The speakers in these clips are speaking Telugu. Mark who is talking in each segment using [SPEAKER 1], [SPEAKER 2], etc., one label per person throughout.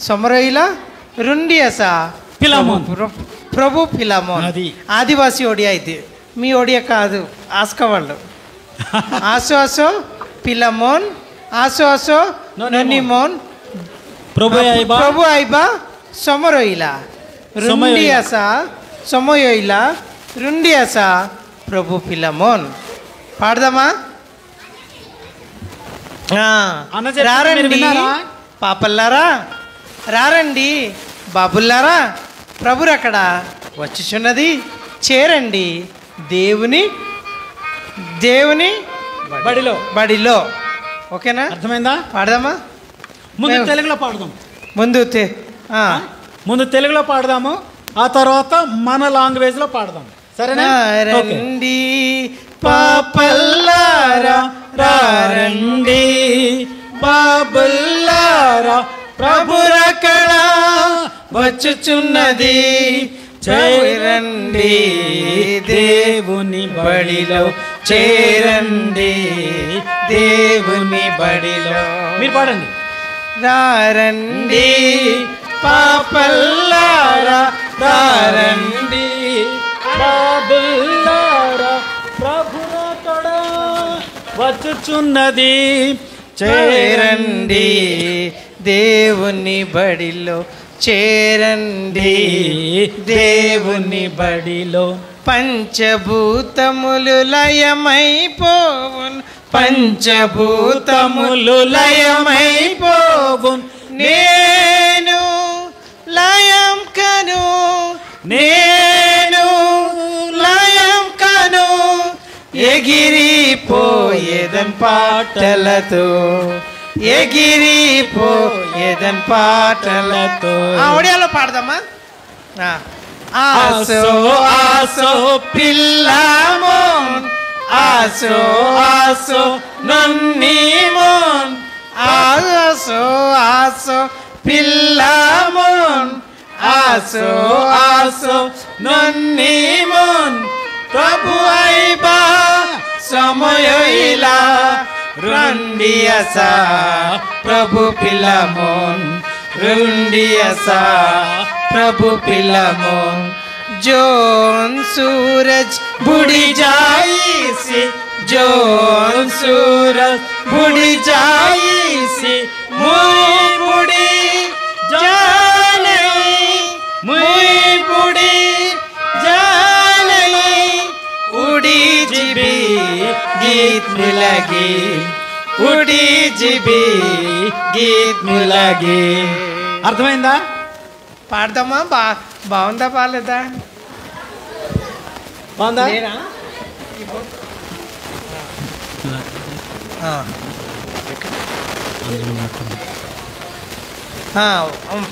[SPEAKER 1] ସମରଇଲା రుండి అసా
[SPEAKER 2] పిలామోన్
[SPEAKER 1] ప్రభు పిలామోన్
[SPEAKER 2] అది
[SPEAKER 1] ఆదివాసీ ఒడియా ఇది మీ ఒడియా కాదు ఆస్క వాళ్ళు ఆసో ఆసో పిలామోన్ ఆసో ఆసో నొనిమోన్ ప్రభు ఐబా సమరయిలా రుండి అసా సమయయిలా రుండి అసా ప్రభు పిలామోన్ పాడదామా రారండి పాపల్లారా రారండి బాబుల్లారా ప్రభురు అక్కడ వచ్చుచున్నది చేరండి దేవుని బడిలో ఓకేనా
[SPEAKER 2] అర్థమైందా
[SPEAKER 1] పాడదామా
[SPEAKER 2] ముందు తెలుగులో పాడదాం ముందు తెలుగులో పాడదాము ఆ తర్వాత మన లాంగ్వేజ్లో పాడదాం సరేనా
[SPEAKER 1] రండి పాపల్లారా రండి బాబుల్లారా ప్రభురక్కడ వచ్చుచున్నది చేరండి దేవుని బడిలో చేరండి దేవుని బడిలో
[SPEAKER 2] మీరు పాడండి
[SPEAKER 1] రండి పాపల్లారా రండి
[SPEAKER 2] బాబుల్లారా ప్రభురక్కడ వచ్చుచున్నది
[SPEAKER 1] చేరండి దేవుని బడిలో చేరండి
[SPEAKER 2] దేవుని బడిలో
[SPEAKER 1] పంచభూతములు లయమైపోవును పంచభూతములు లయమైపోవును నేను లయం కను నేను లయం కను ఎగిరిపోయేదన్ పాటలతో ఎగిరిపోయేదన్ పాటలతో ఒడియాలో పాడదామా ఆసో ఆసో పిల్లమోన్ ఆసో ఆసో నన్నీమోన్ ఆసో ఆసో పిల్లమోన్ ఆసో ఆసో నన్నీమోన్ ప్రభు ఐబా సమయయిలా రుండి అసా ప్రభు పిలామోన్ రుండి అసా ప్రభు పిలామోన్ जोन सूरज बुढ़ी जाई सी जोन सूरज बुढ़ी जाई सी मुई बुढ़ी जाने मुई बुढ़ी जाने उड़ी जीबी गीत में लगी उड़ी जीबी गीत में लगी
[SPEAKER 2] అర్థమైందా
[SPEAKER 1] పాడదామా బాగుందా బాలేదా
[SPEAKER 2] బాగుందా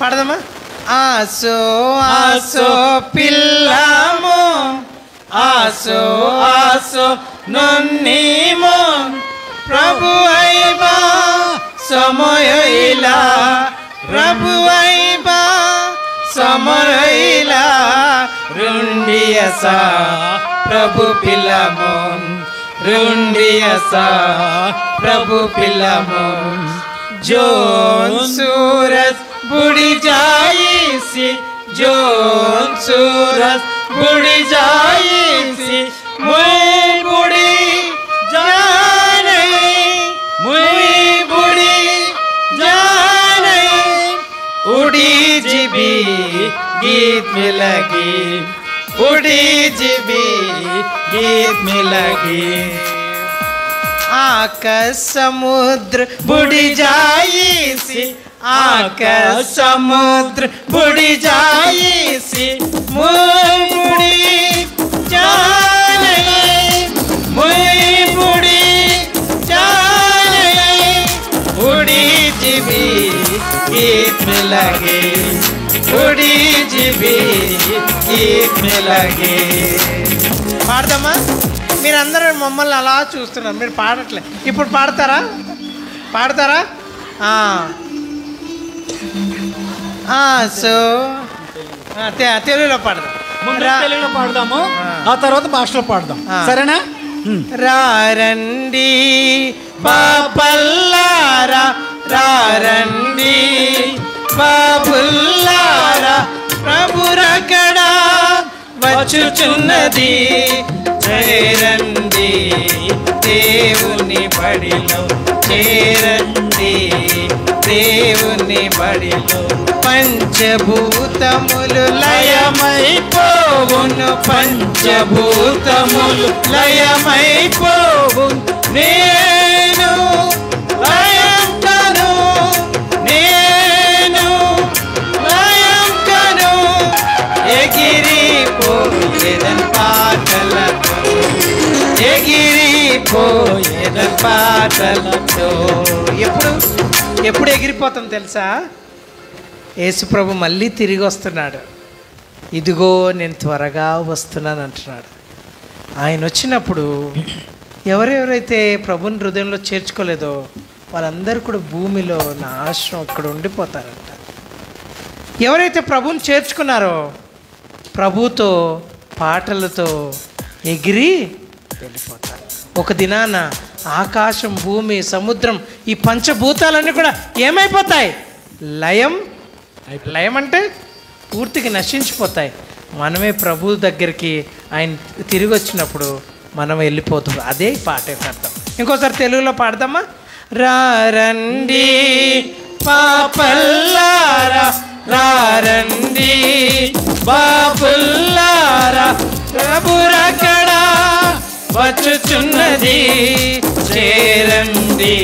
[SPEAKER 1] పాడదామా ఆసో ఆసో పిల్లమో ఆసో ఆసో నన్నీమో ప్రభు ఐబా సమయయిలా ప్రభు ఐబా సమరయిలా రుండి అసా ప్రభు పిలామోన్ రుండి అసా ప్రభు పిలామోన్ जोन सूरज बुढ़ी जाई सी जोन सूरज बुढ़ी जाई सी मुई बुढ़ी जाने मुई बुढ़ी जाने उड़ी जीबी गीत में लगी उड़ी जीबी गीत में लगी आकाश समुद्र बुढ़ी जाई सी आकाश समुद्र बुढ़ी जाई सी मुई बुढ़ी जाने मुई बुढ़ी जाने उड़ी जीबी गीत में लगे उड़ी जीबी गीत में लगे पाड़दमा మీరందరూ మమ్మల్ని అలా చూస్తున్నారు మీరు పాడట్లే ఇప్పుడు పాడతారా సో తెలుగులో పాడదాం
[SPEAKER 2] తెలుగులో పాడదాము ఆ తర్వాత భాషలో పాడదాం సరేనా
[SPEAKER 1] రారండి పాపల్లారా రారండి ప్రభురకడా వచ్చుచున్నది, చేరండి దేవుని బడిలో, చేరండి దేవుని బడిలో. పంచభూతములు లయమైపోవును, పంచభూతములు లయమైపోవును, నేను లయం కను, నేను లయం కను. ఎగిరిపోయేదన్ పాటలతో, ఎగిరిపోయేదన్ పాటలతో. ఎప్పుడు ఎగిరిపోతాం తెలుసా? యేసుప్రభు మళ్ళీ తిరిగి వస్తున్నాడు. ఇదిగో నేను త్వరగా వస్తున్నాను అంటున్నాడు. ఆయన వచ్చినప్పుడు ఎవరెవరైతే ప్రభుని హృదయంలో చేర్చుకోలేదో వాళ్ళందరూ కూడా భూమిలో నాశనం ఇక్కడ ఉండిపోతారంట. ఎవరైతే ప్రభుని చేర్చుకున్నారో ప్రభుతో పాటలతో ఎగిరి వెళ్ళిపోతారు. ఒక దినాన ఆకాశం, భూమి, సముద్రం, ఈ పంచభూతాలన్నీ కూడా ఏమైపోతాయి? లయం. లయం అంటే పూర్తిగా నశించిపోతాయి. మనమే ప్రభు దగ్గరికి ఆయన తిరిగి వచ్చినప్పుడు మనం వెళ్ళిపోతాం. అదే పాట అర్థం. ఇంకోసారి తెలుగులో పాడదామా? రారండి పాపల్లారా, రారండి బాపుల్లారా, ప్రభురకడా వచ్చుచున్నది, చేరండి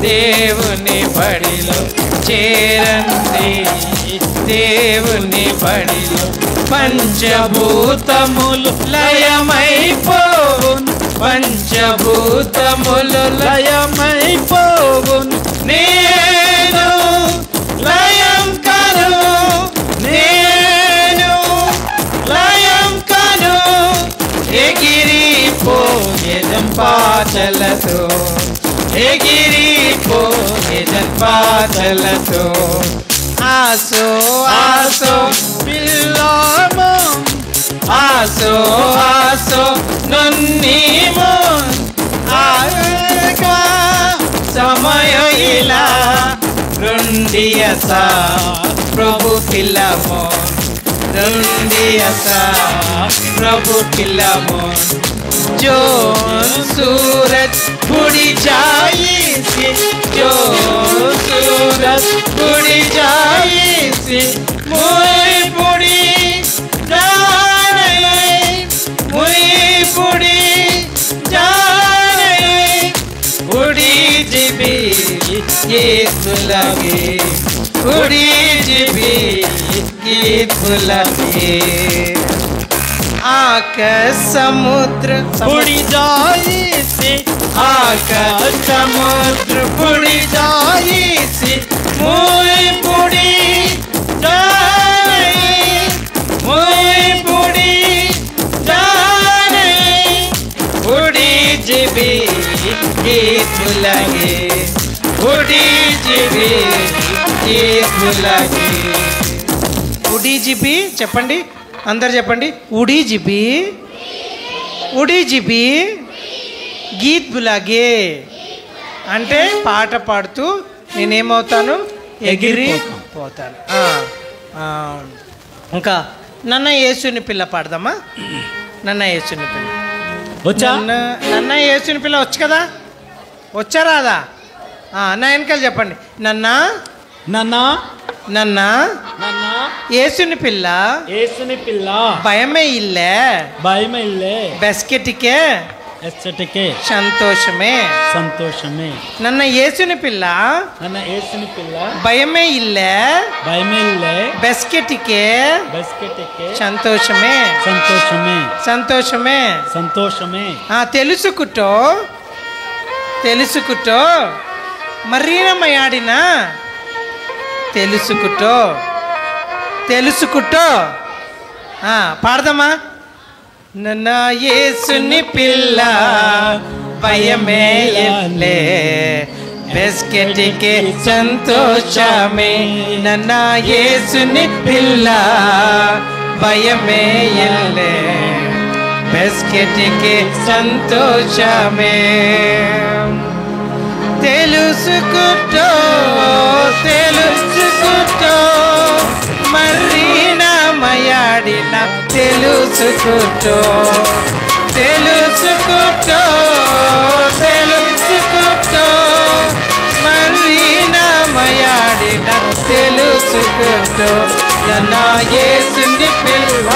[SPEAKER 1] దేవుని బడిలో, చేరండి దేవుని బడిలో. పంచభూతములు లయమైపోవును, పంచభూతములు లయమైపోవును, నేను లయం కను, నేను లయం కను. ఎగిరిపోయేదం పాటలతో, ఎగిరిపోయేదం పాటలతో. ఆసో ఆసో పిల్లము, ఆసో ఆసో నన్నీము, ఆగా సమయం ఇలా రుండియసా ప్రభు పిల్లము, రుండియసా ప్రభు పిల్లము. जोन सूरज बुड़ी जाई सी, जो सूरज बुड़ी जाई सी, मुई बुड़ी जाने, मुई बुड़ी जाने, उड़ी जीबी गीत लगे, उड़ी जीबी गीत लगे. आकाश समुद्र बुड़ी जाई सी, आकाश समुद्र बुड़ी जाई सी, मुई बुड़ी जाने, मुई बुड़ी जाने, उड़ी जीबी गीत लगे, उड़ी जीबी गीत लगे. उड़ी जीबी చెప్పండి, అందరు చెప్పండి. ఉడి జిబి, ఉడి జిబి గీత్ బులాగే అంటే పాట పాడుతూ నేనేమవుతాను? ఎగిరిపోతాను. ఇంకా నన్న యేసుని పిల్ల పాడదామా? నన్న యేసుని పిల్ల వచ్చా? నన్న యేసుని పిల్ల వచ్చు కదా? వచ్చా రాదా? నా వెనకాల చెప్పండి. నన్న నన్న నన్న నన్న యేసుని పిల్ల, యేసుని పిల్ల భయమే ఇల్లే, భయమే ఇల్లే, బెస్కెటికే ఎస్కెటికే సంతోషమే, సంతోషమే. నన్న యేసుని పిల్ల, నన్న యేసుని పిల్ల భయమే ఇల్లే, భయమే ఇల్లే, బెస్కెటికే బెస్కెటికే సంతోషమే, సంతోషమే, సంతోషమే, సంతోషమే. తెలుసుకుటో, తెలుసుకుటో మరీనమయాడిన, తెలుసుకుటో, తెలుసుకుటో. పాడదామా? నన్న యేసుని పిల్ల భయమే ఇల్లే, బెస్కెటికే సంతోషమే. నన్న యేసుని పిల్ల భయమే ఇల్లే, బెస్కెటికే సంతోషమే. తెలుసుకుటో, తెలుసుకుటో మరీనమయా తెలుసుకుంటూ తెలుసుకుంటూ తెలుసుకుంటూ మరీనమయాడిన తెలుసుకుంటూ నన్న యేసుని పిల్ల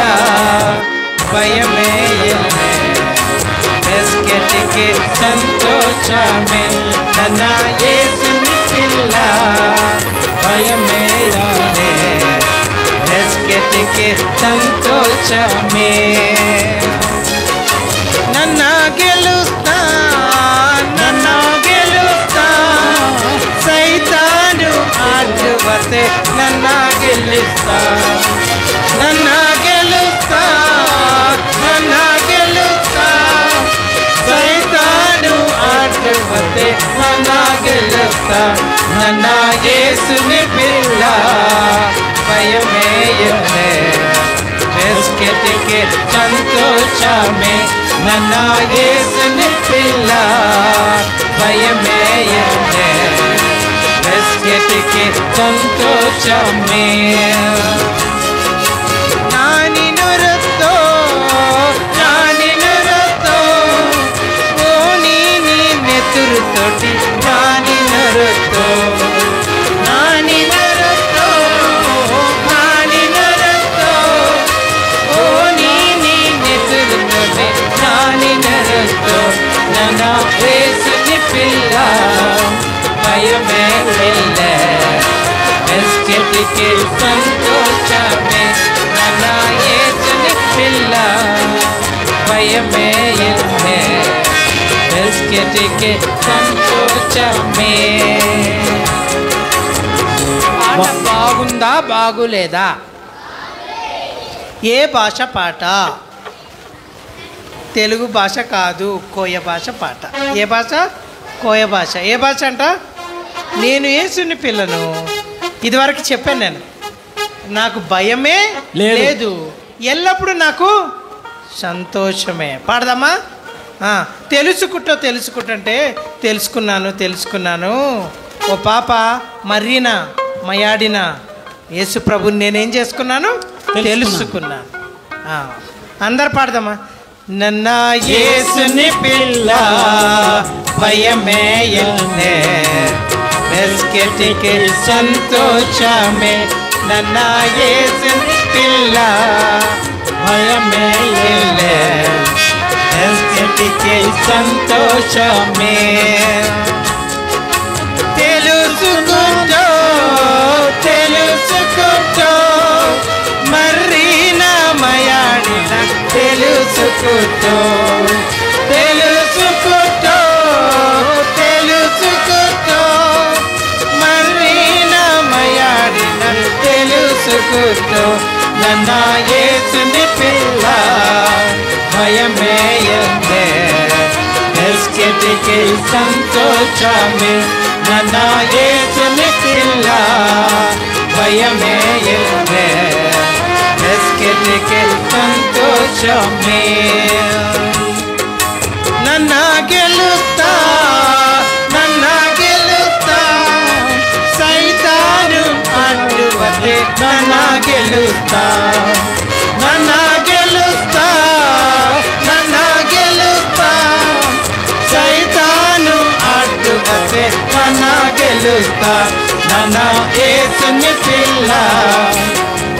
[SPEAKER 1] భయమే ఇల్లే బెస్కెటికి సంతోషమే నన్న యేసుని పిల్ల భయమే ఇల్లే బెస్కెటికి సంతోషమే నన్న గెలుస్తా సైతాను ఆటువతే నన్న గెలుస్తా సైతాను ఆటువతే నన్న గెలుస్తా నన్న యేసుని పిల్ల భయమే ఇల్లే బెస్కెటికి సంతోషమే నన్న యేసుని పిల్ల భయమే ఇల్లే బెస్కెటికి సంతోషమే నాని నురతో ఓ నీ నెతురుతోటి నాని నురతో నన్న యేసుని పిల్ల భయమే ఇల్లే బెస్కెటికి సంతోషమే నన్న యేసుని పిల్ల భయమే ఇల్లే బెస్కెటికి సంతోషమే. పాట బాగుందా బాగులేదా? ఏ భాష పాట? తెలుగు భాష కాదు, కోయ భాష పాట. ఏ భాష? కోయ భాష. ఏ భాష అంట? నేను యేసుని పిల్లను. ఇదివరకు చెప్పాను నేను, నాకు భయమే లేదు, ఎల్లప్పుడూ నాకు సంతోషమే. పాడదామా? తెలుసుకుంటే తెలుసుకున్నాను. ఓ పాప మర్రినా మయాడినా యేసు ప్రభుని నేనేం చేసుకున్నాను? తెలుసుకున్నాను. అందరు పాడదామా? నన్న యేసుని పిల్ల భయమే ఇల్లే బెస్కెటికి సంతోషమే నన్న యేసుని పిల్ల భయమే ఇల్లే బెస్కెటికి సంతోషమే. తెలుసుకుంటూ మరీనమయాడిన తెలుసుకుంటూ మరీనమయాడిన తెలుసుకుంటూ నన్న యేసుని పిల్ల భయమే ఇల్లే బెస్కెటికి సంతోషమే నన్న యేసుని పిల్ల భయమే ఇల్లే బెస్కెటికి సంతోషమే. నన్న గెలుస్తా సైతాను అడ్డువతే నన్న గెలుస్తా సైతాను అడ్డువతే నన్న గెలుస్తా నన్న యేసుని పిల్ల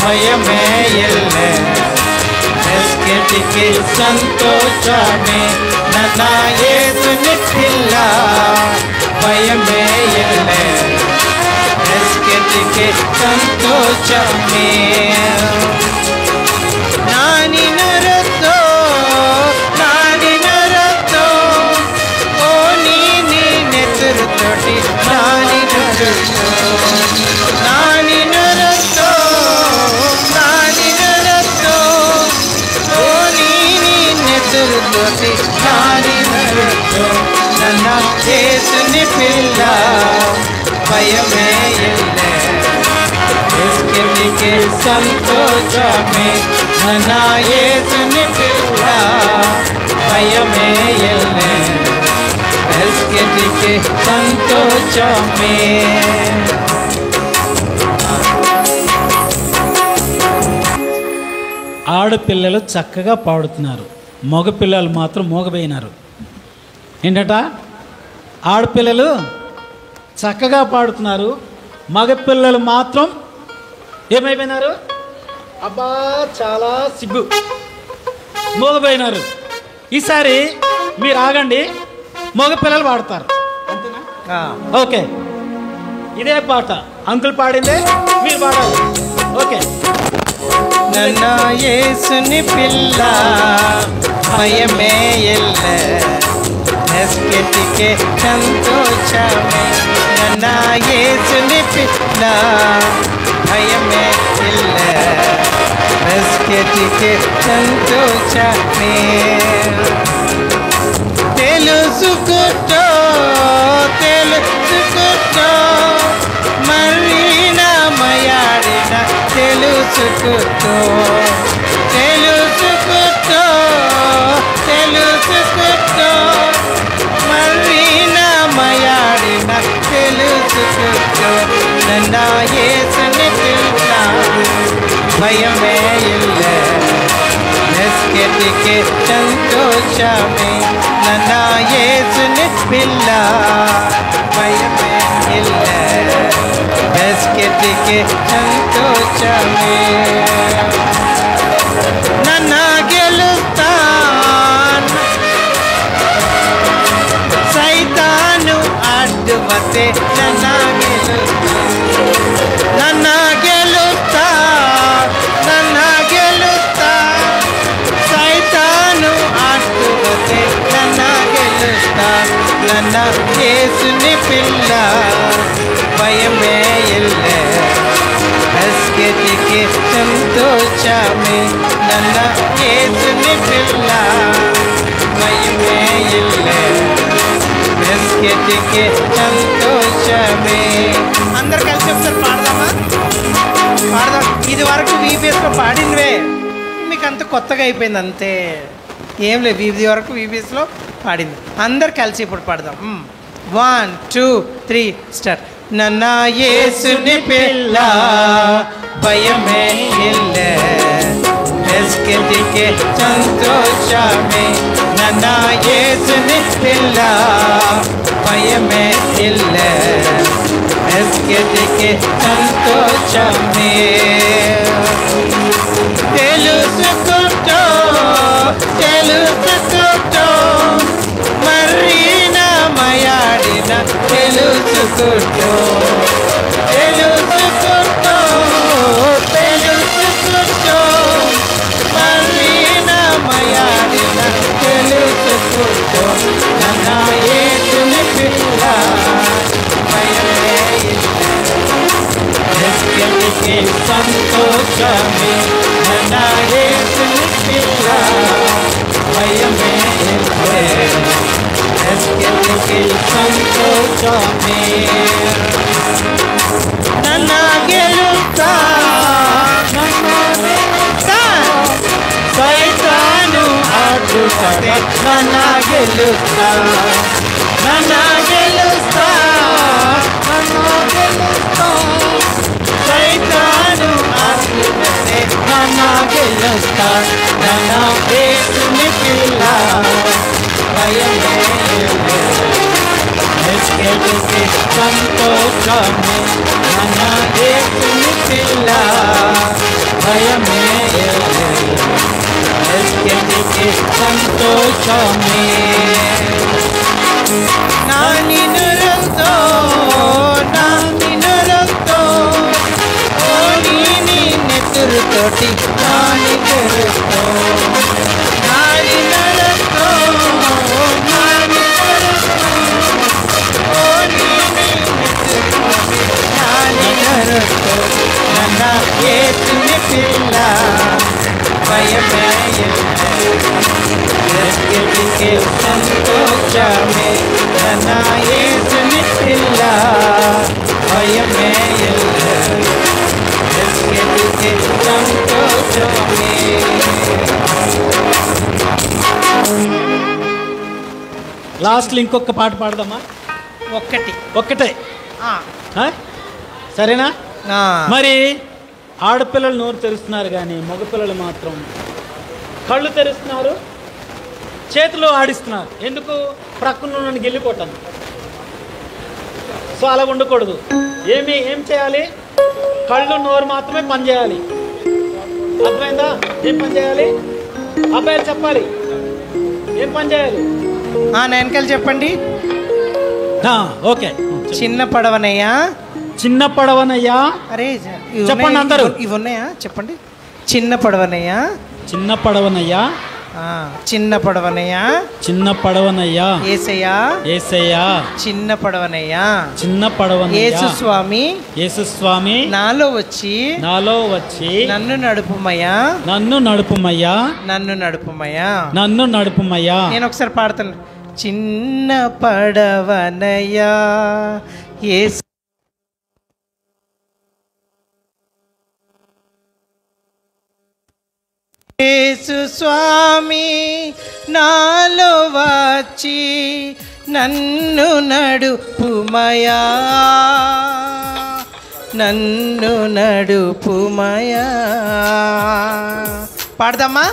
[SPEAKER 1] భయమే ఇల్లే బెస్కెటికి సంతోషమే నన్న యేసుని పిల్ల భయమే ఇల్లే బెస్కెటికి సంతోషమే. నాని నురతో ఓ నీ నెతురుతోటి నాని నురతో ఓ నీ నెతురుతోటి నాని నురతో నన్న యేసుని పిల్ల భయమే ఇల్లే బెస్కెటికి సంతోషమే నన్న యేసుని పిల్ల భయమే ఇల్లే బెస్కెటికి సంతోషమే.
[SPEAKER 2] ఆడపిల్లలు చక్కగా పాడుతున్నారు, మగపిల్లలు మాత్రం మోగపోయినారు. ఏంటట? ఆడపిల్లలు చక్కగా పాడుతున్నారు, మగపిల్లలు మాత్రం ఏమైపోయినారు? అబ్బా చాలా సిగ్గు, మోగపోయినారు. ఈసారి మీరు ఆగండి, మగపిల్లలు పాడతారు, అంతేనా? ఓకే, ఇదే పాట అంకుల్ పాడిందే మీరు పాడాలి. ఓకే.
[SPEAKER 1] నన్న యేసుని పిల్ల భయమే ఎల్ల ఎస్కెటికే సంతోషమే. నన్న యేసుని పిల్ల భయమే ఎల్ల ఎస్కెటికే సంతోషమే. తెలుసుకుంటో తెలుసుకుంటో మరీనా మయాడిన తెలుసుకుంటో తెలుసుకుంటో తెలుసుకుంటో మరీనా మయాడిన తెలుసుకుంటో. నన్న యేసుని పిల్ల భయమే ఇల్ల ఎస్కెటికే సంతోషమే. నన్న యేసుని పిల్ల భయమే ఇల్ల ఎస్కెటికే సంతోషమే. నన్న గెలుస్తాను సైతాను అడ్డువతే. నన్న గెలుస్తా నన్న గెలుస్తా నన్న గెలుస్తా సైతాను అడ్డువతే. నన్న గెలుస్తా. నన్న యేసుని పిల్ల భయమే ఇల్ల ఎస్కెటికే సంతోషమే. నన్న యేసుని పిల్ల భయమే ఇల్ల ఎస్కెటికే సంతోషమే. అందరు కలిసి ఒకసారి పాడదామా? పాడదాం. ఇది వరకు వీబీఎస్లో పాడినవే, మీకు అంత కొత్తగా అయిపోయింది అంతే, ఏం లేదు. ఇది వరకు వీబీఎస్లో పాడింది. అందరు కలిసి ఇప్పుడు పాడదాం. 1 2 3 స్టార్ట్. నన్న యేసుని పిల్ల భయమే ఇల్ల ఎస్కెటికే సంతోషమే. నన్న యేసుని పిల్ల భయమే ఇల్ల ఎస్కెటికే సంతోషమే. తెలుసుకుంటో తెలుసుకుంటో మరీనా మయాడిన తెలుసుకుంటో తెలుసుకుంటో తెలుసుకుంటో మరీనా మయాడిన తెలుసుకుంటో. నన్న యేసుని పిల్ల భయమే ఇల్ల ఎస్కెటికే సంతోషమే. నన్న యేసుని పిల్ల భయమే ఇల్ల ఎస్కెటికే సంతోషమే. నన్న గెలుస్తా సైతాను అడ్డుపడే. నన్న గెలుస్తా నన్న గెలుస్తా నన్న గెలుస్తా సైతాను అడ్డుపడే. నన్న గెలుస్తా. నన్న యేసుని పిల్ల భయమే ఇల్ల ఎస్కెటికే సంతోషమే. నన్న యేసుని పిల్ల భయమే ఇల్ల ఎస్కెటికే సంతోషమే. నా నినురంతో నా నినురంతో ఓ నీ నెత్తురుతోటి నా నినురంతో నా నినురంతో నా నినురంతో ఓ నీ నెత్తురుతోటి నా నినురంతో. నన్న యేసుని పిల్ల భయమే ఇల్ల ఎస్కెటికే సంతోషమే. నన్న యేసుని పిల్ల భయమే ఇల్ల ఎస్కెటికే సంతోషమే.
[SPEAKER 2] లాస్ట్లో ఇంకొక పాట పాడదామా? ఒక్కటే సరేనా? మరి ఆడపిల్లలు నోరు తెరుస్తున్నారు కానీ మగపిల్లలు మాత్రం కళ్ళు తెరుస్తున్నారు, చేతులు ఆడిస్తున్నారు. ఎందుకు? ప్రక్కన నన్ను గెలిపోతాను. సో అలా ఉండకూడదు. ఏం చేయాలి? కళ్ళు నోరు మాత్రమే పని చేయాలి. అర్థమైందా? ఏం పని చేయాలి? అబ్బాయిలు చెప్పాలి ఏం పని చేయాలి.
[SPEAKER 1] నా వెనకాల చెప్పండి.
[SPEAKER 2] ఓకే.
[SPEAKER 1] చిన్న పడవనయ్యా,
[SPEAKER 2] చిన్న పడవనయ్యా.
[SPEAKER 1] అరే
[SPEAKER 2] చెప్పండి అందరూ.
[SPEAKER 1] ఇవి ఉన్నాయా? చెప్పండి. చిన్న పడవనయ్యా,
[SPEAKER 2] చిన్న పడవనయ్యా,
[SPEAKER 1] చిన్న పడవనయ్యా,
[SPEAKER 2] చిన్న పడవనయ్యా,
[SPEAKER 1] యేసయ్యా,
[SPEAKER 2] యేసయ్యా,
[SPEAKER 1] చిన్న పడవనయ్యా,
[SPEAKER 2] చిన్న పడవనయ్యా,
[SPEAKER 1] యేసు స్వామి,
[SPEAKER 2] యేసు స్వామి
[SPEAKER 1] నాలో వచ్చి నన్ను నడుపుమయ్యా,
[SPEAKER 2] నన్ను నడుపుమయ్యా,
[SPEAKER 1] నన్ను నడుపుమయ్యా,
[SPEAKER 2] నన్ను నడుపుమయ్యా.
[SPEAKER 1] నేను ఒకసారి పాడుతాను. చిన్న పడవనయ్యా యేసు, యేసు స్వామి నాలో వచ్చి నన్ను నడుపుమయా, నన్ను నడుపుమయా. పాడదామా?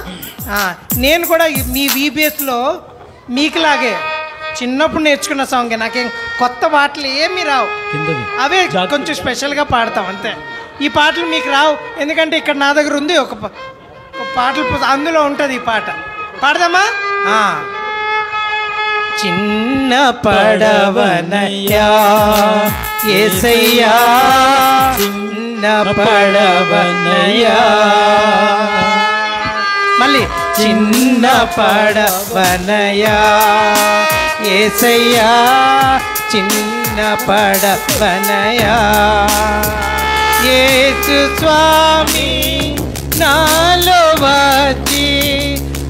[SPEAKER 1] నేను కూడా మీ VBSలో మీకులాగే చిన్నప్పుడు నేర్చుకున్న సాంగ్. నాకేం కొత్త పాటలు ఏమీ రావు, అవే కొంచెం స్పెషల్గా పాడతాం అంతే. ఈ పాటలు మీకు రావు, ఎందుకంటే ఇక్కడ నా దగ్గర ఉంది ఒక పాటలు, అందులో ఉంటుంది ఈ పాట. పాడదామా? చిన్న పడవనయ్యా యేసయ్యా, చిన్న పడవనయ్యా. మళ్ళీ చిన్న పడవనయ్యా యేసయ్యా, చిన్న పడవనయ్యా. యేసు స్వామి నాలో వచ్చి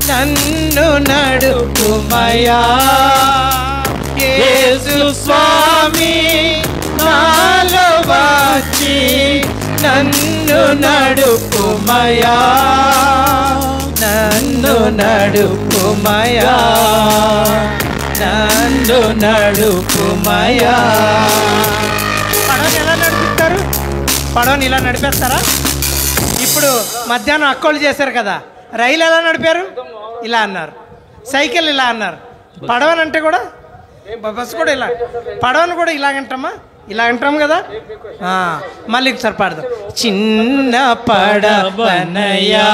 [SPEAKER 1] నన్ను నడుపుమయా, యేసు స్వామి నాలో వచ్చి నన్ను నడుపుమయా, నన్ను నడుపుమయా, నన్ను నడుపుమయా. పడవని ఎలా నడిపిస్తారు? పడవని ఇలా నడిపేస్తారా? ఇప్పుడు మధ్యాహ్నం అక్కోళ్ళు చేశారు కదా, రైలు ఎలా నడిపారు? ఇలా అన్నారు. సైకిల్ ఇలా అన్నారు. పడవనంటే కూడా, బస్సు కూడా ఇలా, పడవను కూడా ఇలాగంటామా? ఇలా అంటాం కదా. మళ్ళీ ఒకసారి పాడదాం. చిన్న పడవనయ్యా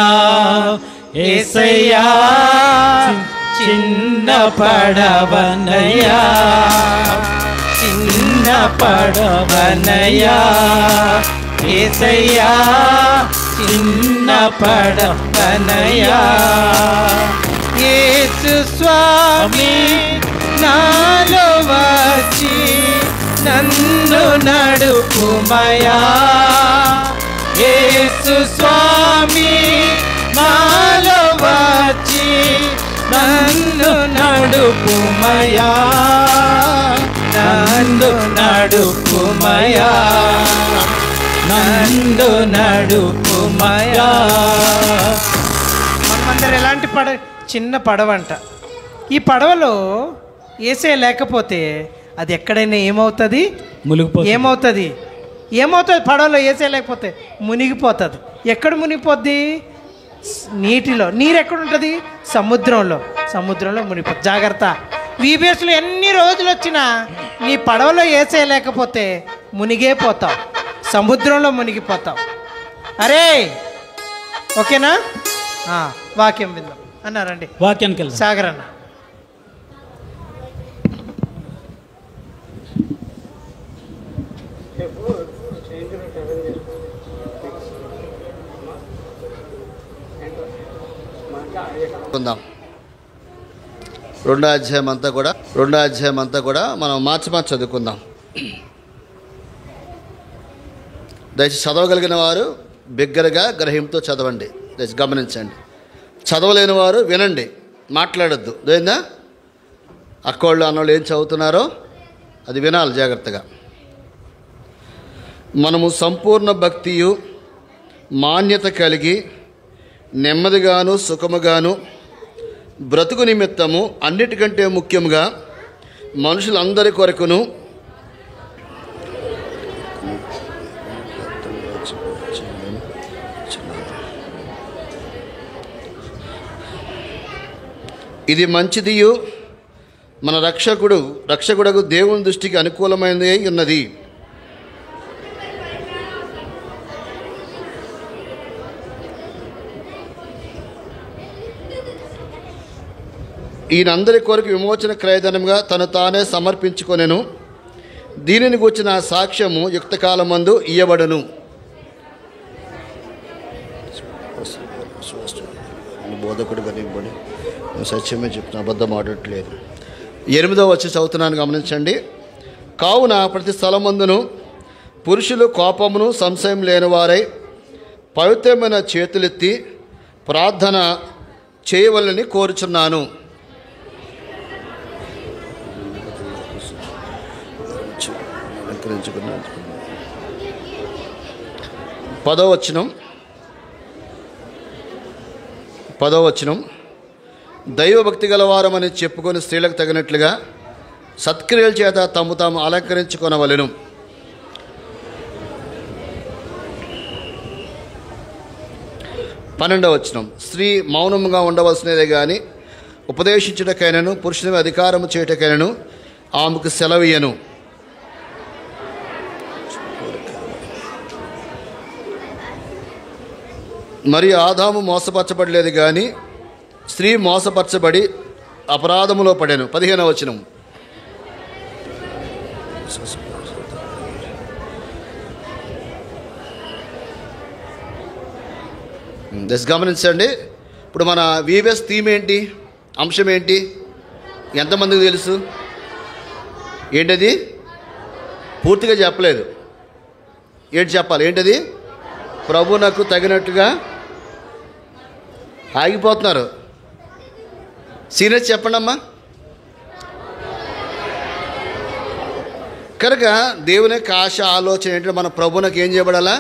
[SPEAKER 1] యేసయ్యా, చిన్న పడవనయ్యా, చిన్న పడవనయ్యా యేసయ్యా, చిన్న పడవనయ్యా. యేసు స్వామి నాలో వచ్చి నన్ను నడుపుమయా, యేసు స్వామి నాలో వచ్చి నన్ను నడుపుమయా, నన్ను నడుపుమయా, నన్ను నడుపుమయా. మనమందరం ఎలాంటి చిన్న పడవంట. ఈ పడవలో యేసే లేకపోతే అది ఎక్కడైనా ఏమవుతుంది? ఏమవుతుంది? పడవలో యేసే లేకపోతే మునిగిపోతుంది. ఎక్కడ మునిగిపోద్ది? నీటిలో. నీరు ఎక్కడుంటుంది? సముద్రంలో. సముద్రంలో మునిగిపోతుంది. జాగ్రత్త. VBSలో ఎన్ని రోజులు వచ్చినా నీ పడవలో యేసే లేకపోతే మునిగే పోతావు, సముద్రంలో మునిగిపోతావు. అరే ఓకేనా? వాక్యం విందాం అన్నారండి.
[SPEAKER 2] వాక్యానికి వెళ్దాం.
[SPEAKER 1] సాగర్ అన్న.
[SPEAKER 3] రెండో అధ్యాయం అంతా కూడా మనం మార్చి చదువుకుందాం. దయచేసి చదవగలిగిన వారు బిగ్గరగా గ్రహింతో చదవండి. దయచేసి గమనించండి. చదవలేని వారు వినండి, మాట్లాడొద్దు. అదేందా? అక్కోళ్ళు అన్నోళ్ళు ఏం చదువుతున్నారో అది వినాలి జాగ్రత్తగా. మనము సంపూర్ణ భక్తియు మాన్యత కలిగి నెమ్మదిగాను సుఖముగాను బ్రతుకు నిమిత్తము అన్నిటికంటే ముఖ్యంగా మనుషులందరి కొరకును ఇది మంచిదియు మన రక్షకుడకు దేవుని దృష్టికి అనుకూలమైనది ఉన్నది. ఈయనందరి కొరకు విమోచన క్రయధనంగా తను తానే సమర్పించుకొనెను. దీనిని గూర్చిన సాక్ష్యము యుక్తకాలమందు ఇయ్యబడును. బోధకుడుగా నింపండి, సత్యమే చెప్తున్నా, అబద్ధం ఆడట్లేదు. 8వ వచనం చదువుతున్నాను, గమనించండి. కావున ప్రతి స్థలమందును పురుషులు కోపమును సంశయం లేని వారై పవిత్రమైన చేతులెత్తి ప్రార్థన చేయవలని కోరుచున్నాను. పదవ వచనం దైవభక్తి గలవారమని చెప్పుకొని స్త్రీలకు తగినట్లుగా సత్క్రియల చేత తాము తాము అలంకరించుకొనవలెను. పన్నెండవ వచనం స్త్రీ మౌనముగా ఉండవలసినదే కానీ ఉపదేశించుటకైనను పురుషుని అధికారము చేయుటకైనను ఆమెకు సెలవీయను. మరియు ఆదాము మోసపరచబడలేదు కానీ స్త్రీ మోసపరచబడి అపరాధములో పడాను. 15వ వచనం గమనించండి. ఇప్పుడు మన వీవెస్ థీమ్ ఏంటి, అంశం ఏంటి, ఎంతమందికి తెలుసు? ఏంటది? పూర్తిగా చెప్పలేదు. ఏంటి చెప్పాలి? ఏంటది? ప్రభునకు తగినట్టుగా. ఆగిపోతున్నారు. సీనియర్స్ చెప్పండి అమ్మా. కనుక దేవుని యొక్క ఆశ ఆలోచన ఏంటంటే మన ప్రభునకు ఏం చేయబడాలా?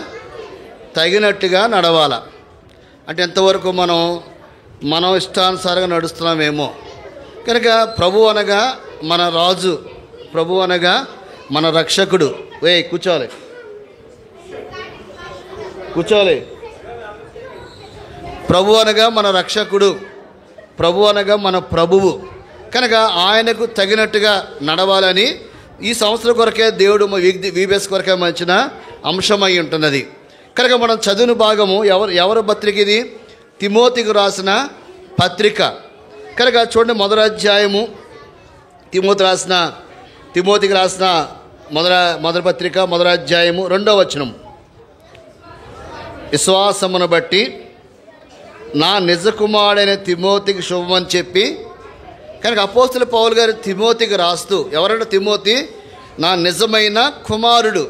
[SPEAKER 3] తగినట్టుగా నడవాలా. అంటే ఎంతవరకు మనం ఇష్టానుసారంగా నడుస్తున్నామేమో. కనుక ప్రభు అనగా మన రాజు, ప్రభు అనగా మన రక్షకుడు. కూర్చోవాలి. ప్రభు అనగా మన రక్షకుడు, ప్రభు అనగా మన ప్రభువు. కనుక ఆయనకు తగినట్టుగా నడవాలని ఈ సంవత్సరం కొరకే దేవుడు వీబీఎస్ కొరకే మంచిన అంశమై ఉంటున్నది. కనుక మనం చదువుని భాగము ఎవరి పత్రిక ఇది? తిమోతికి రాసిన పత్రిక. కనుక చూడండి, మొదటి అధ్యాయము తిమోతికి రాసిన మొదటి పత్రిక, మొదటి అధ్యాయము 2వ వచనం. విశ్వాసమును బట్టి నా నిజ కుమారుడైన తిమోతికి శుభమని చెప్పి. కనుక అపోస్తలుడు పౌలు గారు తిమోతికి రాస్తూ, ఎవరంటే తిమోతి నా నిజమైన కుమారుడు,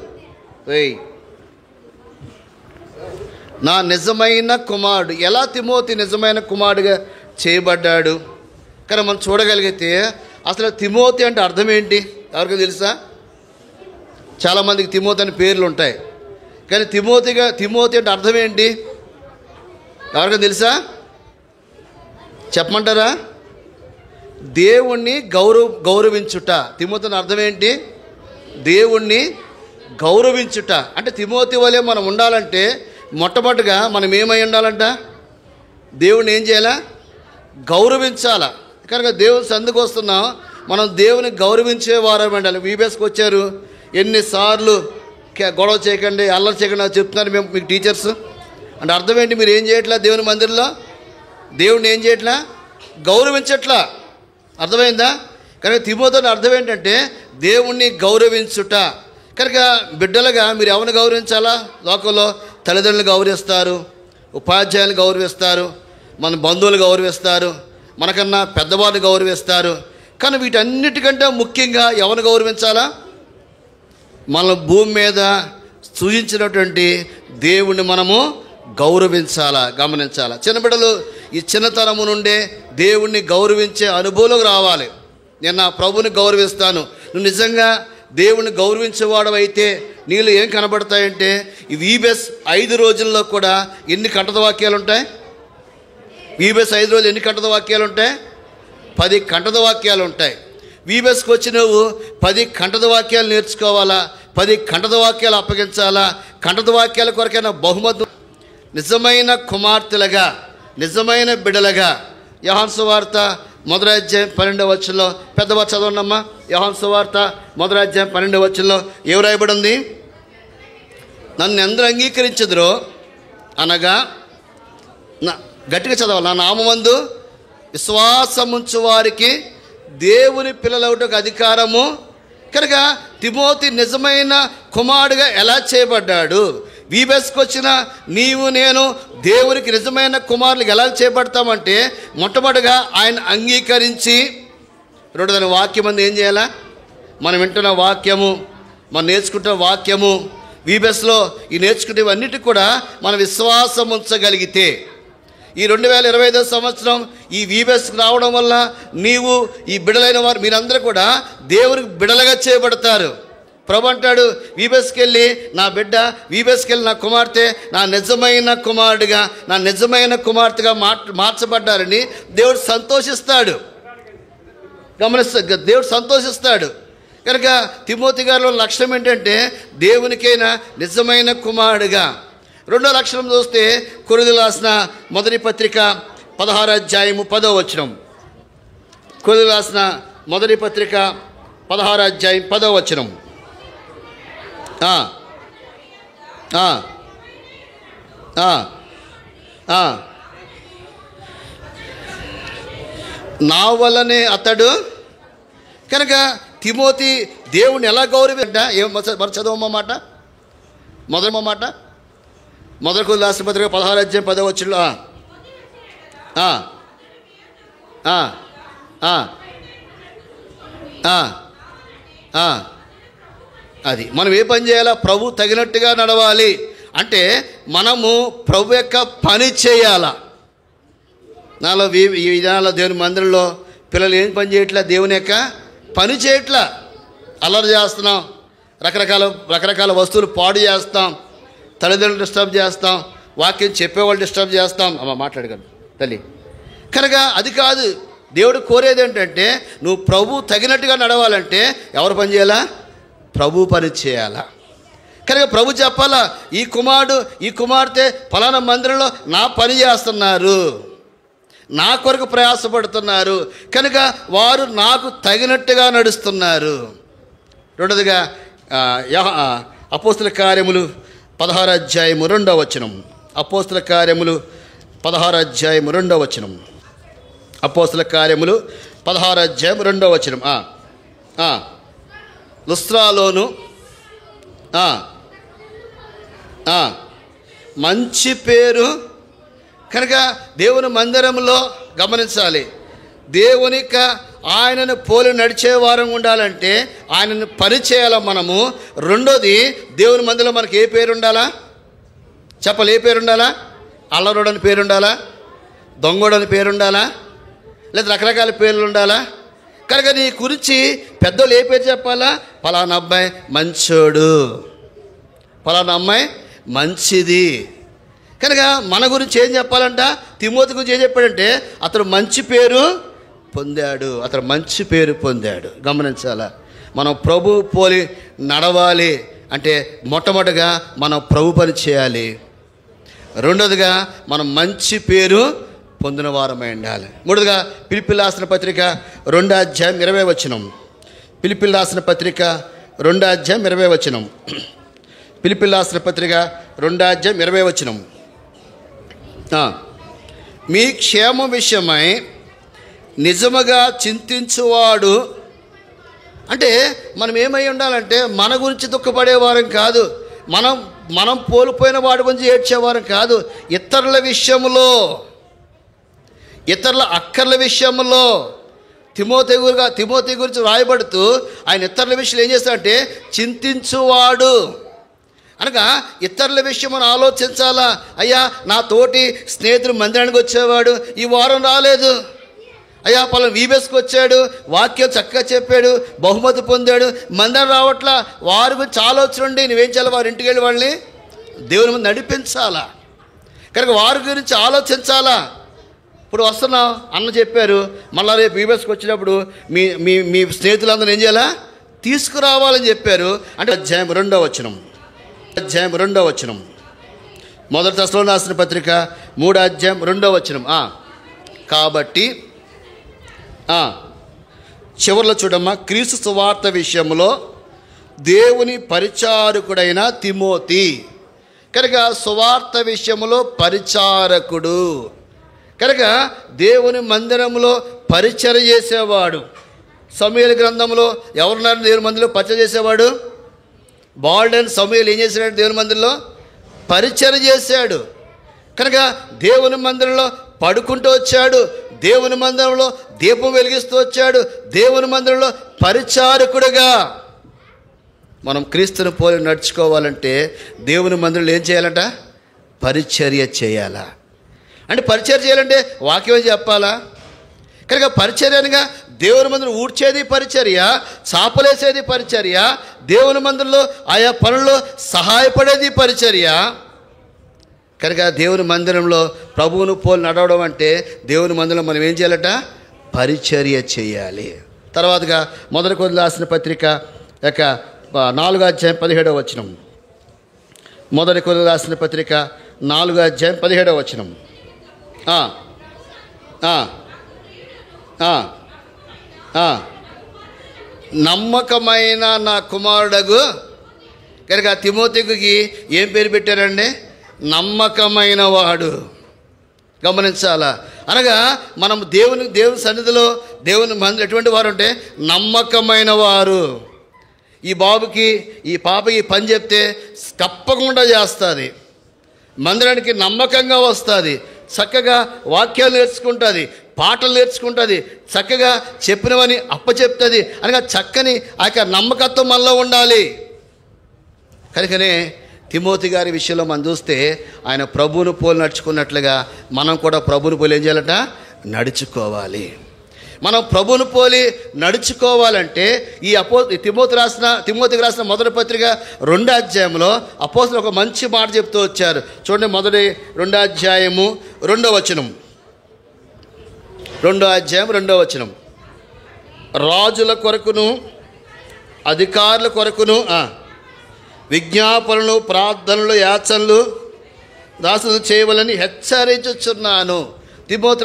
[SPEAKER 3] నా నిజమైన కుమారుడు. ఎలా తిమోతి నిజమైన కుమారుడుగా చేయబడ్డాడు? కానీ మనం చూడగలిగితే అసలు తిమోతి అంటే అర్థం ఏంటి? ఎవరికి తెలుసా? చాలామందికి తిమోతి అని పేర్లు ఉంటాయి, కానీ తిమోతి అంటే అర్థం ఏంటి? ఎవరికి తెలుసా? చెప్పమంటారా? దేవుణ్ణి గౌరవించుట. తిమోతి అని అర్థం ఏంటి? దేవుణ్ణి గౌరవించుట. అంటే తిమోతి వలె మనం ఉండాలంటే మొట్టమొదటిగా మనం ఏమై ఉండాలంట? దేవుణ్ణి ఏం చేయాలా? గౌరవించాలా. కనుక దేవుని సందుకు వస్తున్నాం, మనం దేవుని గౌరవించే వారం ఉండాలి. వీబీఎస్కి వచ్చారు, ఎన్నిసార్లు గొడవ చేయకండి, అల్లరి చేయకండి చెప్తున్నారు మీకు టీచర్స్. అంటే అర్థం ఏంటి? మీరు ఏం చేయట్లా? దేవుని మందిరంలో దేవుణ్ణి ఏం చేయట్లా? గౌరవించట్లా. అర్థమైందా? కనుక తిమోతిని అర్థం ఏంటంటే దేవుణ్ణి గౌరవించుట. కనుక బిడ్డలుగా మీరు ఎవరిని గౌరవించాలా? లోకంలో తల్లిదండ్రులు గౌరవిస్తారు, ఉపాధ్యాయులు గౌరవిస్తారు, మన బంధువులు గౌరవిస్తారు, మనకన్నా పెద్దవాళ్ళు గౌరవిస్తారు. కానీ వీటన్నిటికంటే ముఖ్యంగా ఎవరిని గౌరవించాలా? మన భూమి మీద సూచించినటువంటి దేవుణ్ణి మనము గౌరవించాలా, గమనించాలా. చిన్న బిడ్డలు ఈ చిన్నతనము నుండే దేవుణ్ణి గౌరవించే అనుభవంలోకి రావాలి. నేను నా ప్రభుని గౌరవిస్తాను. నువ్వు నిజంగా దేవుణ్ణి గౌరవించేవాడు అయితే నీళ్ళు ఏం కనబడతాయంటే, ఈ వీబీఎస్ 5 రోజుల్లో కూడా ఎన్ని కంటద వాక్యాలు ఉంటాయి? వీబీఎస్ 5 రోజులు ఎన్ని కంటద వాక్యాలు ఉంటాయి? 10 కంటద వాక్యాలు ఉంటాయి. వీబీఎస్కి వచ్చి నువ్వు 10 కంటద వాక్యాలు నేర్చుకోవాలా, 10 కంటద వాక్యాలు అప్పగించాలా. కంటద వాక్యాల కొరకైనా బహుమతి. నిజమైన కుమార్తెలుగా, నిజమైన బిడ్డలుగా యోహాను సువార్త మొదటి అధ్యాయం 12వ వచనంలో పెద్దవారు చదవండమ్మా. యోహాను సువార్త మొదటి అధ్యాయం 12వ వచనంలో ఏం రాయబడి ఉంది? నన్ను ఎందరూ అంగీకరించదురో అనగా గట్టిగా చదవాలి, నా నామమందు విశ్వాసముంచు వారికి దేవుని పిల్లలవుటకు అధికారము. కనుక తిమోతి నిజమైన కుమారుడుగా ఎలా చేయబడ్డాడు? వీబెస్కి వచ్చిన నీవు నేను దేవునికి నిజమైన కుమారులకు ఎలా చేయబడతామంటే మొట్టమొదటిగా ఆయన అంగీకరించి, రెండోదాని వాక్యం అందు ఏం చేయాలా? మనం వింటున్న వాక్యము, మనం నేర్చుకుంటున్న వాక్యము, వీబెస్లో ఈ నేర్చుకునేవన్నిటికి కూడా మన విశ్వాసం ఉంచగలిగితే, ఈ 2025 సంవత్సరం ఈ వీబెస్కి రావడం వల్ల నీవు ఈ బిడలైన వారు మీరందరూ కూడా దేవునికి బిడలుగా చేయబడతారు. ప్రభు అంటాడు, వీబెస్కి వెళ్ళి నా బిడ్డ, వీబెస్కి వెళ్ళి నా కుమార్తె నా నిజమైన కుమారుడిగా, నా నిజమైన కుమార్తెగా మార్చబడ్డారని దేవుడు సంతోషిస్తాడు. దేవుడు సంతోషిస్తాడు. కనుక తిమోతి గారిలో లక్షణం ఏంటంటే దేవునికైనా నిజమైన కుమారుడిగా. రెండో లక్షణం చూస్తే కొరింథీయులకు రాసిన మొదటి పత్రిక 16వ అధ్యాయము 10వ వచనం. కొరింథీయులకు రాసిన మొదటి పత్రిక 16వ అధ్యాయం 10వ వచనం. నా వల్లనే అతడు. కనుక తిమోతి దేవుని ఎలా గౌరవించ మరి చదవమ్మ మాట, మొదటి మాట మొదటి కొరింథీయులకు రాసిన పత్రిక 16వ అధ్యాయం 10వ వచనంలో అది మనం ఏ పని చేయాలా? ప్రభు తగినట్టుగా నడవాలి అంటే మనము ప్రభు యొక్క పని చేయాలా. నాలో ఈ విధానాల్లో దేవుని మందిరంలో పిల్లలు ఏం పని చేయట్లా? దేవుని యొక్క పని చేయట్లా. అల్లరి చేస్తున్నాం, రకరకాల వస్తువులు పాడు చేస్తాం, తల్లిదండ్రులు డిస్టర్బ్ చేస్తాం, వాక్యం చెప్పేవాళ్ళు డిస్టర్బ్ చేస్తాం. అమ్మ మాట్లాడగలను తల్లి. కనుక అది కాదు. దేవుడు కోరేది ఏంటంటే నువ్వు ప్రభు తగినట్టుగా నడవాలంటే ఎవరు పని చేయాలా? ప్రభు పని చేయాలా. కనుక ప్రభు చెప్పాలా, ఈ కుమారుడు ఈ కుమార్తె ఫలానా మందిరంలో నా పని చేస్తున్నారు, నా కొరకు ప్రయాసపడుతున్నారు, కనుక వారు నాకు తగినట్టుగా నడుస్తున్నారు. రెండోదిగా అపోస్తుల కార్యములు 16వ అధ్యాయము 2వ వచనం. అపోస్తుల కార్యములు 16వ అధ్యాయము 2వ వచనం. అపోస్తుల కార్యములు 16వ అధ్యాయం 2వ వచనం. లుస్త్రాలోను మంచి పేరు. కనుక దేవుని మందిరంలో గమనించాలి, దేవునిక ఆయనను పోలి నడిచే వారం ఉండాలంటే ఆయనను పని చేయాలా మనము. రెండోది దేవుని మందిరంలో మనకి ఏ పేరు ఉండాలా? చెప్పాలి, ఏ పేరు ఉండాలా? అల్లరోడని పేరు ఉండాలా? దొంగోడని పేరు ఉండాలా? లేదా రకరకాల పేర్లు ఉండాలా? కనుక నీ గురించి పెద్దోళ్ళు ఏ పేరు చెప్పాలా? ఫలానా అబ్బాయి మంచోడు, ఫలానా అమ్మాయి మంచిది. కనుక మన గురించి ఏం చెప్పాలంట? తిమోతి గురించి ఏం చెప్పాడంటే అతడు మంచి పేరు పొందాడు, అతడు మంచి పేరు పొందాడు. గమనించాలా, మనం ప్రభు పోలి నడవాలి అంటే మొట్టమొదటిగా మనం ప్రభు పని చేయాలి. రెండోదిగా మనం మంచి పేరు పొందిన వారమై ఉండాలి. మూడోదిగా ఫిలిప్పీయులకు రాసిన పత్రిక 2వ అధ్యాయం 20వ వచనం. ఫిలిప్పీయులకు రాసిన పత్రిక 2వ అధ్యాయం 20వ వచనం. ఫిలిప్పీయులకు రాసిన పత్రిక 2వ అధ్యాయం 20వ వచనం. మీ క్షేమం విషయమై నిజముగా చింతించువాడు. అంటే మనం ఏమై ఉండాలంటే మన గురించి దుఃఖపడేవారం కాదు, మనం కోల్పోయిన వాడి గురించి ఏడ్చేవారం కాదు. ఇతరుల విషయంలో, ఇతరుల అక్కర్ల విషయంలో తిమోతి గురించి రాయబడుతూ ఆయన ఇతరుల విషయంలో ఏం చేస్తాడంటే చింతించువాడు. అనగా ఇతరుల విషయం మనం ఆలోచించాలా. అయ్యా నా తోటి స్నేహితుడు మందిరానికి వచ్చేవాడు ఈ వారం రాలేదు, అయ్యా పలానా వీబెస్కి వచ్చాడు, వాక్యం చక్కగా చెప్పాడు, బహుమతి పొందాడు, మందిరం రావట్లా, వారి గురించి ఆలోచన ఉండి నువ్వేం చేయాలి? వారి ఇంటికి వెళ్ళి వాళ్ళని దేవుని ముందు నడిపించాలా. కనుక వారి గురించి ఆలోచించాలా. ఇప్పుడు వస్తున్నాం అన్న చెప్పారు, మళ్ళీ రేపు వీబెస్కి వచ్చినప్పుడు మీ స్నేహితులందరూ ఏం చేయాలా? తీసుకురావాలని చెప్పారు. అంటే అధ్యాయం 2వ వచనం, అధ్యాయం 2వ వచనం. మొదటి దశలోని రాసిన పత్రిక 3వ అధ్యాయం 2వ వచనం. కాబట్టి చివరిలో చూడమ్మా, క్రీస్తు సువార్త విషయంలో దేవుని పరిచారకుడైన తిమోతి. కనుక సువార్త విషయంలో పరిచారకుడు, కనుక దేవుని మందిరంలో పరిచర్య చేసేవాడు. సమూయేలు గ్రంథంలో ఎవరున్నారు దేవుని మందిరంలో పరిచర్య చేసేవాడు? బాల్డెన్ సమూయేలు ఏం చేశాడు? దేవుని మందిరంలో పరిచర్య చేశాడు. కనుక దేవుని మందిరంలో పడుకుంటూ వచ్చాడు, దేవుని మందిరంలో దీపం వెలిగిస్తూ వచ్చాడు, దేవుని మందిరంలో పరిచారకుడుగా. మనం క్రీస్తుని పోలి నడుచుకోవాలంటే దేవుని మందిరంలో ఏం చేయాలంట? పరిచర్య చేయాలా? అంటే పరిచర్య చేయాలంటే వాక్యం చెప్పాలా? కనుక పరిచర్యగా దేవుని మందిరం ఊడ్చేది పరిచర్య, చాపలేసేది పరిచర్య, దేవుని మందిరంలో ఆయా పనుల్లో సహాయపడేది పరిచర్య. కనుక దేవుని మందిరంలో ప్రభువును పోలి నడవడం అంటే దేవుని మందిరంలో మనం ఏం చేయాలట? పరిచర్య చేయాలి. తర్వాతగా మొదటి కొరింథీయులకు రాసిన పత్రిక యొక్క 4:17 మొదటి కొరింథీయులకు రాసిన పత్రిక 4:17 నమ్మకమైన నా కుమారుడగు. కనుక తిమోతికి ఏం పేరు పెట్టారండి? నమ్మకమైన వాడు. గమనించాలా? అనగా మనం దేవుని సన్నిధిలో దేవుని మంది ఎటువంటి వారు అంటే నమ్మకమైన వారు. ఈ బాబుకి ఈ పాపకి పని చెప్తే తప్పకుండా చేస్తుంది, మందిరానికి నమ్మకంగా వస్తుంది, చక్కగా వాక్యాలు నేర్చుకుంటుంది, పాటలు నేర్చుకుంటుంది, చక్కగా చెప్పినవని అప్పచెప్తుంది. అనగా చక్కని ఆ యొక్క నమ్మకత్వం మనలో ఉండాలి. కనుకనే తిమోతి గారి విషయంలో మనం చూస్తే ఆయన ప్రభువును పోలి నడుచుకున్నట్లుగా మనం కూడా ప్రభువును పోలి ఏం చేయాలట? నడుచుకోవాలి. మనం ప్రభువును పోలి నడుచుకోవాలంటే ఈ తిమోతికి రాసిన మొదటి పత్రిక 2వ అధ్యాయంలో అపోస్తలులు ఒక మంచి మాట చెప్తూ వచ్చారు. చూడండి, మొదటి 2వ అధ్యాయము 2వ వచనం. 2వ అధ్యాయం 2వ వచనం. రాజుల కొరకును అధికారుల కొరకును విజ్ఞాపనలు, ప్రార్థనలు, యాచనలు దాసులు చేయవలని హెచ్చరించుచున్నాను. తిమోతి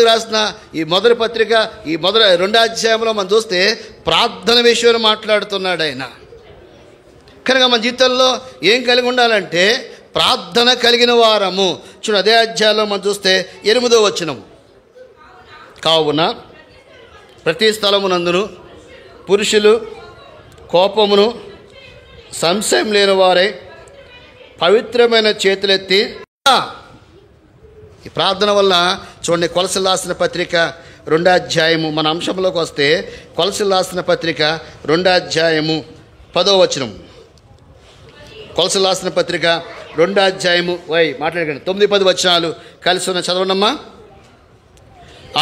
[SPEAKER 3] రాసిన ఈ మొదటి పత్రిక ఈ 2వ అధ్యాయంలో మనం చూస్తే ప్రార్థన విషయంలో మాట్లాడుతున్నాడు ఆయన. కనుక మన జీవితంలో ఏం కలిగి ఉండాలంటే ప్రార్థన కలిగిన వారము. చూడు, అదే అధ్యాయంలో మనం చూస్తే 8వ వచనం. కావున ప్రతి స్థలమునందును పురుషులు కోపమును సంశయం లేని వారై పవిత్రమైన చేతులెత్తి. ఈ ప్రార్థన వల్ల చూడండి, కొలసీయులకు రాసిన పత్రిక 2వ అధ్యాయము మన అంశంలోకి వస్తే కొలసీయులకు రాసిన పత్రిక 2వ అధ్యాయము 10వ వచనం. కొలసీయులకు రాసిన పత్రిక 2వ అధ్యాయము మాట్లాడకండి 9-10 వచనాలు కలిసి ఉన్న చదవండమ్మా.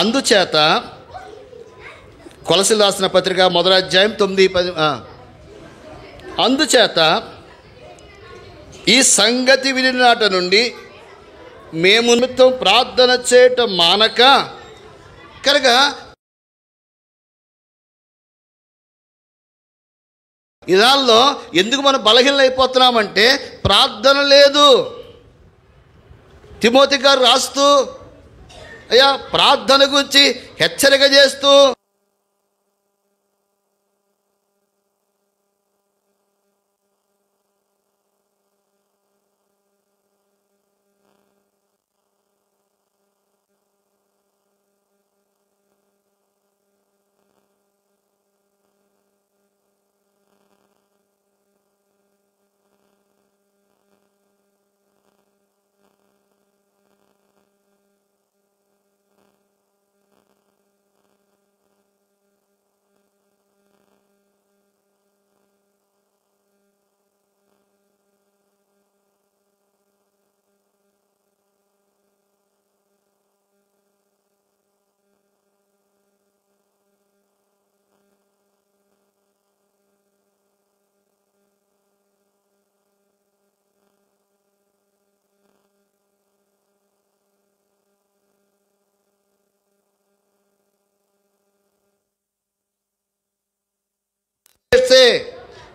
[SPEAKER 3] అందుచేత కొలసీయులకు రాసిన పత్రిక 1వ అధ్యాయం 9-10. అందుచేత ఈ సంగతి విని నాట నుండి మేము నిమిత్తం ప్రార్థన చేయటం మానక. కనుక ఇదాల్లో ఎందుకు మనం బలహీనలు అయిపోతున్నామంటే ప్రార్థన లేదు. తిమోతి గారు రాస్తూ అయ్యా ప్రార్థన గురించి హెచ్చరిక చేస్తూ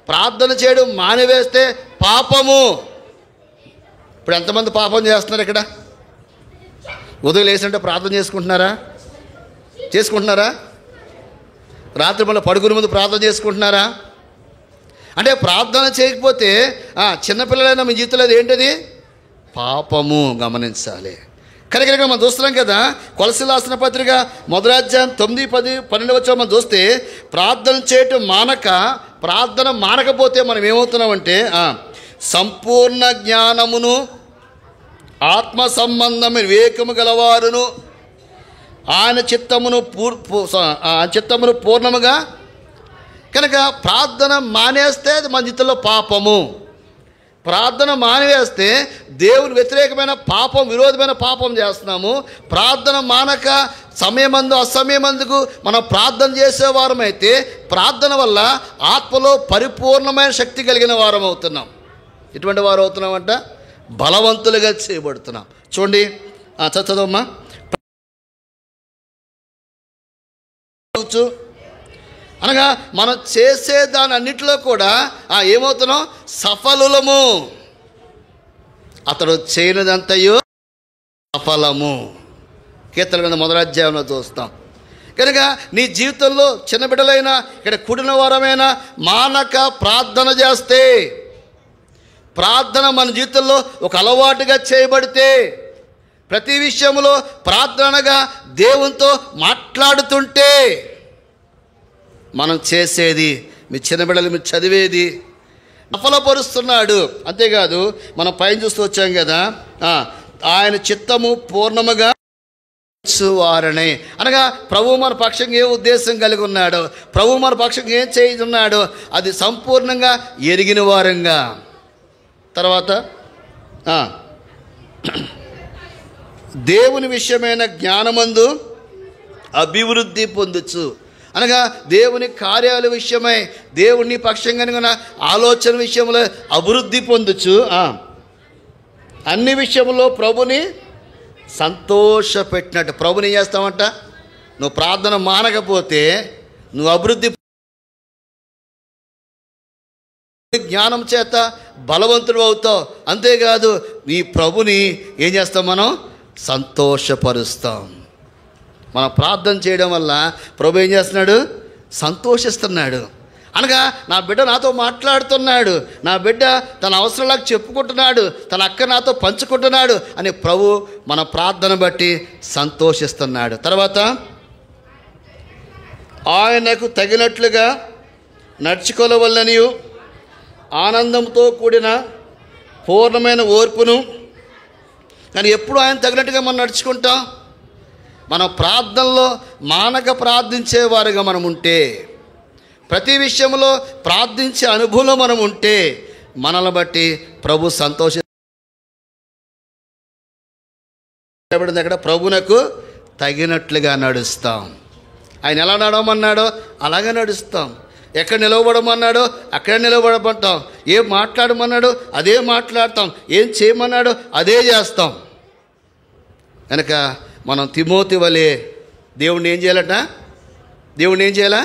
[SPEAKER 3] ప్రార్థన చేయడం మానివేస్తే పాపము. ఇప్పుడు ఎంతమంది పాపం చేస్తున్నారు? ఇక్కడ ఉదయం లేదంటే ప్రార్థన చేసుకుంటున్నారా? చేసుకుంటున్నారా? రాత్రి మళ్ళీ పడుకునే ముందు ప్రార్థన చేసుకుంటున్నారా? అంటే ప్రార్థన చేయకపోతే చిన్నపిల్లలైనా మీ జీవితంలో ఏంటది? పాపము. గమనించాలి. కనుక మనం చూస్తున్నాం కదా, కొలసీయులకు రాసిన పత్రిక 1వ అధ్యాయం 9, 10, 12 వచనం మనం చూస్తే ప్రార్థన చేయటం ప్రార్థన మానకపోతే మనం ఏమవుతున్నామంటే సంపూర్ణ జ్ఞానమును ఆత్మ సంబంధమైన వివేకము గలవారును ఆయన చిత్తమును పూర్ణముగా. కనుక ప్రార్థన మానేస్తే అది మన జీవితంలో పాపము. ప్రార్థన మానివేస్తే దేవుని వ్యతిరేకమైన పాపం, విరోధమైన పాపం చేస్తున్నాము. ప్రార్థన మానక సమయమందు అసమయమందుకు మనం ప్రార్థన చేసేవారమైతే ప్రార్థన వల్ల ఆత్మలో పరిపూర్ణమైన శక్తి కలిగిన వారం అవుతున్నాం. ఎటువంటి వారు అవుతున్నామంట? బలవంతులుగా చేయబడుతున్నాం. చూడండి, చదవమ్మా. అనగా మనం చేసే దాని అన్నిటిలో కూడా ఏమవుతున్నాం? సఫలులము. అతడు చేయనిదంతయు సఫలము. కీర్తనల గ్రంథం 1వ అధ్యాయంలో చూస్తాం. కనుక నీ జీవితంలో చిన్న బిడ్డలైనా ఇక్కడ కూడిన వారమైనా మానక ప్రార్థన చేస్తే, ప్రార్థన మన జీవితంలో ఒక అలవాటుగా చేయబడితే, ప్రతి విషయంలో ప్రార్థనగా దేవునితో మాట్లాడుతుంటే మనం చేసేది, మీ చిన్న బిడ్డలు మీరు చదివేది సఫలపరుస్తున్నాడు. అంతేకాదు మనం పైన చూస్తూ వచ్చాం కదా, ఆయన చిత్తము పూర్ణముగా వారనే. అనగా ప్రభువు మన పక్షంగా ఏ ఉద్దేశం కలిగి ఉన్నాడో, ప్రభువు మన పక్షంగా ఏం చేయుచున్నాడో అది సంపూర్ణంగా ఎరిగిన వారంగా. తర్వాత దేవుని విషయమైన జ్ఞానమందు అభివృద్ధి పొందొచ్చు. అనగా దేవుని కార్యాల విషయమై దేవుని పక్షంగా ఆలోచన విషయంలో అభివృద్ధి పొందొచ్చు. అన్ని విషయంలో ప్రభుని సంతోషపెట్టినట్టు. ప్రభుని ఏం చేస్తామంట? నువ్వు ప్రార్థన మానకపోతే నువ్వు అభివృద్ధి, జ్ఞానం చేత బలవంతుడు అవుతావు. అంతేకాదు నీ ప్రభుని ఏం చేస్తాం? మనం సంతోషపరుస్తాం. మనం ప్రార్థన చేయడం వల్ల ప్రభు ఏం చేస్తున్నాడు? సంతోషిస్తున్నాడు. అనగా నా బిడ్డ నాతో మాట్లాడుతున్నాడు, నా బిడ్డ తన అవసరాలకు చెప్పుకుంటున్నాడు, తన అక్క నాతో పంచుకుంటున్నాడు అని ప్రభు మన ప్రార్థన బట్టి సంతోషిస్తున్నాడు. తర్వాత ఆయనకు తగినట్లుగా నడుచుకోవలనియు ఆనందంతో కూడిన పూర్ణమైన ఓర్పును. కానీ ఎప్పుడు ఆయన తగినట్టుగా మనం నడుచుకుంటాం? మన ప్రార్థనలో మానక ప్రార్థించేవారుగా మనం ఉంటే, ప్రతి విషయంలో ప్రార్థించే అనుభవంలో మనం ఉంటే మనల్ని బట్టి ప్రభు సంతోషపడింది. అక్కడ ప్రభునకు తగినట్లుగా నడుస్తాం. ఆయన ఎలా నడవమన్నాడో అలాగే నడుస్తాం. ఎక్కడ నిలవబడమన్నాడో అక్కడ నిలవబడమంటాం. ఏం మాట్లాడమన్నాడో అదే మాట్లాడతాం. ఏం చేయమన్నాడో అదే చేస్తాం. కనుక మనం తిమోతి వలె దేవుణ్ణి ఏం చేయాలట? దేవుణ్ణి ఏం చేయాలా?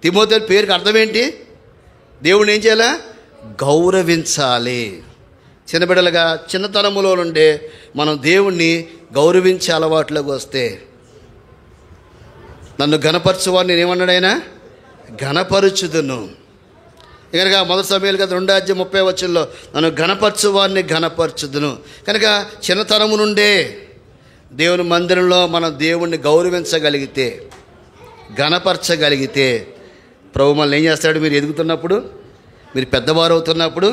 [SPEAKER 3] తిమోతి పేరుకి అర్థం ఏంటి? దేవుణ్ణి ఏం చేయాలా? గౌరవించాలి. చిన్నబిడ్డలుగా చిన్నతనములో నుండే మనం దేవుణ్ణి గౌరవించే అలవాట్లోకి వస్తే, నన్ను ఘనపరచువాడు నేనేమన్నాడు ఆయన? ఘనపరచుదును. కనుక 1 సమూయేలు 2వ అధ్యాయం 30వ వచనంలో నన్ను ఘనపరచువాడిని ఘనపరచుదును. కనుక చిన్నతనము నుండే దేవుని మందిరంలో మనం దేవుణ్ణి గౌరవించగలిగితే, ఘనపరచగలిగితే ప్రభు మనల్ని ఏం చేస్తాడు? మీరు ఎదుగుతున్నప్పుడు, మీరు పెద్దవారు అవుతున్నప్పుడు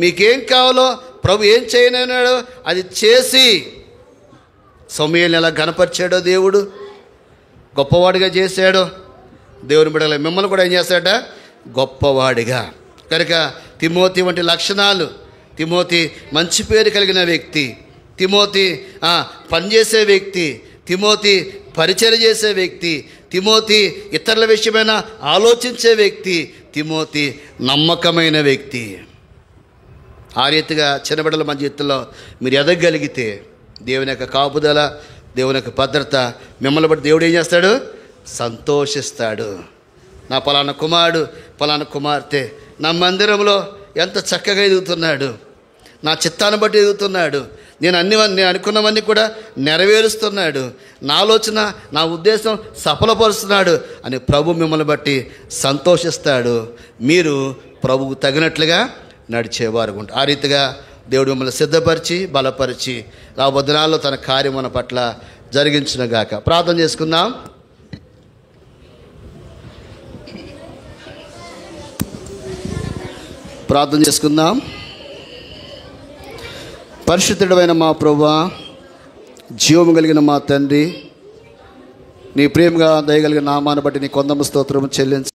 [SPEAKER 3] మీకేం కావాలో ప్రభు ఏం చేయనన్నాడో అది చేసి, సమూయేలుని ఎలా ఘనపరిచాడో దేవుడు, గొప్పవాడిగా చేశాడో దేవుని బిడ్డలు మిమ్మల్ని కూడా ఏం చేస్తాడట? గొప్పవాడిగా. కనుక తిమోతి వంటి లక్షణాలు, తిమోతి మంచి పేరు కలిగిన వ్యక్తి, తిమోతి పనిచేసే వ్యక్తి, తిమోతి పరిచర్య చేసే వ్యక్తి, తిమోతి ఇతరుల విషయమైన ఆలోచించే వ్యక్తి, తిమోతి నమ్మకమైన వ్యక్తి. ఆ రీతిగా చిన్నబిడ్డల మన జీవితంలో మీరు ఎదగగలిగితే దేవుని యొక్క కాపుదల, దేవుని యొక్క భద్రత మిమ్మల్ని బట్టి దేవుడు ఏం చేస్తాడు? సంతోషిస్తాడు. నా పలానా కుమారుడు, పలానా కుమార్తె నా మందిరంలో ఎంత చక్కగా ఎదుగుతున్నాడు, నా చిత్తాన్ని బట్టి ఎదుగుతున్నాడు, నేను అనుకున్నవన్నీ కూడా నెరవేరుస్తున్నాడు, నా ఆలోచన నా ఉద్దేశం సఫలపరుస్తున్నాడు అని ప్రభు మిమ్మల్ని బట్టి సంతోషిస్తాడు. మీరు ప్రభువు తగినట్లుగా నడిచేవారు ఉంటారు. ఆ రీతిగా దేవుడు మిమ్మల్ని సిద్ధపరిచి బలపరిచి రాబోయే దినాల్లో తన కార్యం మన పట్ల జరిగించునుగాక. ప్రార్థన చేసుకుందాం. ప్రార్థన చేసుకుందాం. పరిశుద్ధుడైన మా ప్రభువా, జీవము కలిగిన మా తండ్రి, నీ ప్రేమగా దయగలిగిన నామాన్ని బట్టి నీ కొందమ స్తోత్రము చెల్లించి